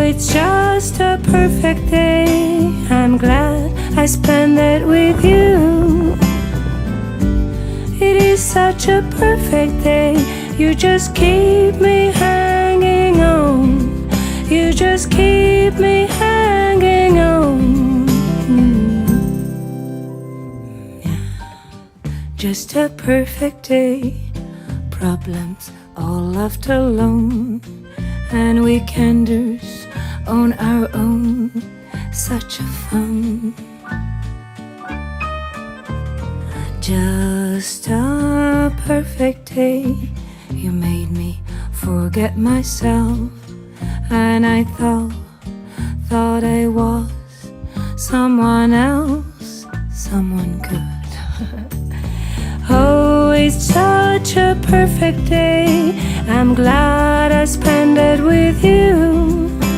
it's just a perfect day. I'm glad I spent it with you. It is such a perfect day. You just keep me hanging on. You just keep me hanging on. Just a perfect day. Problems all left alone, and weekenders on our own. Such a fun. Just a perfect day. You made me forget myself, and I thought I was someone else, someone good. Oh, it's such a perfect day. I'm glad I spent it with you.